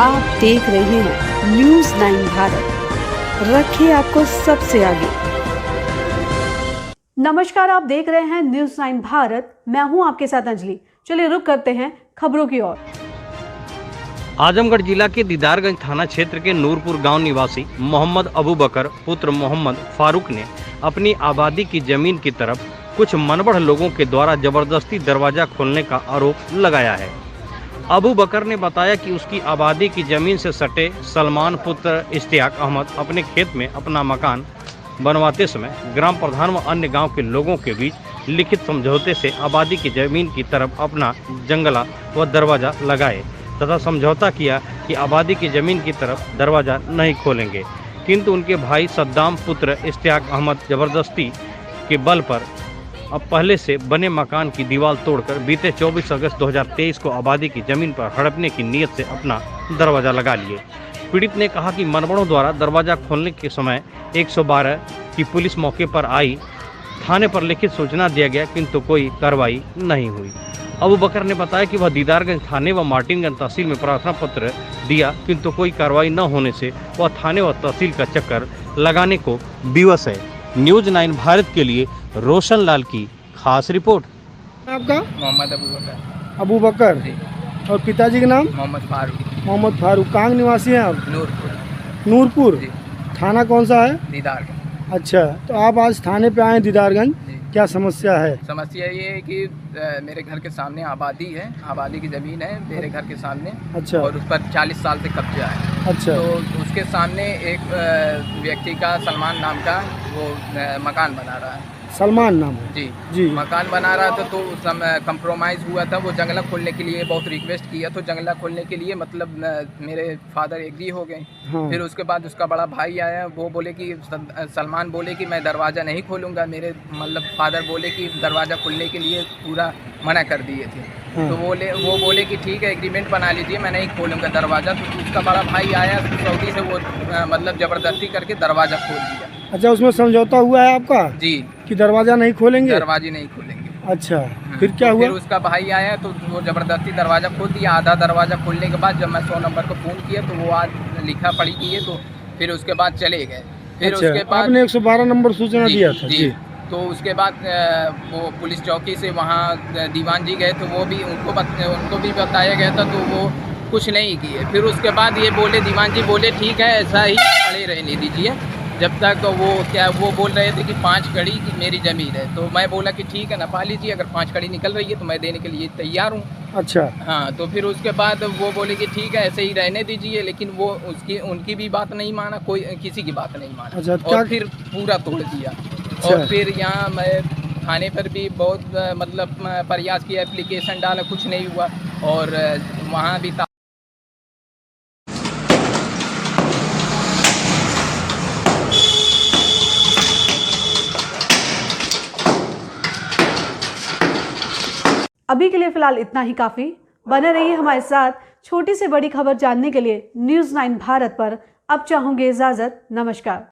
आप देख रहे हैं न्यूज़ 9 भारत, रखिए आपको सबसे आगे। नमस्कार, आप देख रहे हैं न्यूज़ 9 भारत, मैं हूं आपके साथ अंजलि। चलिए रुक करते हैं खबरों की ओर। आजमगढ़ जिला के दीदारगंज थाना क्षेत्र के नूरपुर गांव निवासी मोहम्मद अबू बकर पुत्र मोहम्मद फारूक ने अपनी आबादी की जमीन की तरफ कुछ मनबढ़ लोगों के द्वारा जबरदस्ती दरवाजा खोलने का आरोप लगाया है। अबू बकर ने बताया कि उसकी आबादी की जमीन से सटे सलमान पुत्र इश्तियाक अहमद अपने खेत में अपना मकान बनवाते समय ग्राम प्रधान व अन्य गांव के लोगों के बीच लिखित समझौते से आबादी की जमीन की तरफ अपना जंगला व दरवाजा लगाए तथा समझौता किया कि आबादी की जमीन की तरफ दरवाजा नहीं खोलेंगे, किंतु उनके भाई सद्दाम पुत्र इश्तियाक अहमद जबरदस्ती के बल पर अब पहले से बने मकान की दीवार तोड़कर बीते 24 अगस्त 2023 को आबादी की जमीन पर हड़पने की नीयत से अपना दरवाजा लगा लिए। पीड़ित ने कहा कि मनबड़ों द्वारा दरवाजा खोलने के समय 112 की पुलिस मौके पर आई, थाने पर लिखित सूचना दिया गया, किंतु कोई कार्रवाई नहीं हुई। अबू बकर ने बताया कि वह दीदारगंज थाने व मार्टिनगंज तहसील में प्रार्थना पत्र दिया, किंतु कोई कार्रवाई न होने से वह थाने व तहसील का चक्कर लगाने को विवश है। न्यूज़ 9 भारत के लिए रोशन लाल की खास रिपोर्ट। आपका मोहम्मद अबू बकर। अबू बकर जी। और पिताजी का नाम मोहम्मद फारूक। मोहम्मद फारूक। कहाँ के निवासी हैं आप? नूरपुर। नूरपुर। जी। थाना कौन सा है? दीदारगंज। अच्छा, तो आप आज थाने पे आए दीदारगंज, जी। क्या समस्या है? समस्या ये है कि मेरे घर के सामने आबादी है, आबादी की ज़मीन है मेरे घर के सामने। अच्छा। और उस पर 40 साल से कब्जा है। अच्छा। तो उसके सामने एक व्यक्ति का सलमान नाम का वो मकान बना रहा है। सलमान नाम है? जी जी। मकान बना रहा था, तो उस समय कंप्रोमाइज़ हुआ था। वो जंगला खोलने के लिए बहुत रिक्वेस्ट किया, तो जंगला खोलने के लिए मतलब मेरे फादर एग्री हो गए। हाँ। फिर उसके बाद उसका बड़ा भाई आया, वो बोले कि सलमान बोले कि मैं दरवाज़ा नहीं खोलूँगा। मेरे मतलब फादर बोले कि दरवाज़ा खोलने के लिए पूरा मना कर दिए थे। हाँ। तो वो बोले कि ठीक है, एग्रीमेंट बना लीजिए, मैं नहीं खोलूँगा दरवाज़ा। तो उसका बड़ा भाई आया सऊदी से, वो मतलब ज़बरदस्ती करके दरवाज़ा खोल दिया। अच्छा, उसमें समझौता हुआ है आपका जी कि दरवाजा नहीं खोलेंगे? दरवाजे नहीं खोलेंगे। अच्छा, फिर क्या तो हुआ? फिर उसका भाई आया, तो वो ज़बरदस्ती दरवाज़ा खोल दिया। आधा दरवाज़ा खोलने के बाद जब मैं 100 नंबर को फ़ोन किया, तो वो आज लिखा पढ़ी किए, तो फिर उसके बाद चले गए। फिर अच्छा, उसके बाद आपने 112 नंबर सूचना दिया था? जी। तो उसके बाद वो पुलिस चौकी से वहाँ दीवान जी गए, तो वो भी उनको भी बताया गया था, तो वो कुछ नहीं किए। फिर उसके बाद ये बोले, दीवान जी बोले ठीक है, ऐसा ही खड़े रहने दीजिए जब तक। तो वो बोल रहे थे कि 5 कड़ी की मेरी ज़मीन है। तो मैं बोला कि ठीक है, नपा लीजिए, अगर 5 कड़ी निकल रही है तो मैं देने के लिए तैयार हूँ। अच्छा। हाँ, तो फिर उसके बाद वो बोले कि ठीक है, ऐसे ही रहने दीजिए, लेकिन वो उनकी भी बात नहीं माना, कोई किसी की बात नहीं माना। अच्छा, और फिर पूरा तोड़ दिया। अच्छा। और फिर यहाँ मैं थाने पर भी बहुत मतलब प्रयास किया, एप्लीकेशन डाला, कुछ नहीं हुआ। और वहाँ भी अभी के लिए फिलहाल इतना ही काफी। बने रहिए हमारे साथ। छोटी से बड़ी खबर जानने के लिए न्यूज़ 9 भारत पर अब चाहूंगी इजाजत। नमस्कार।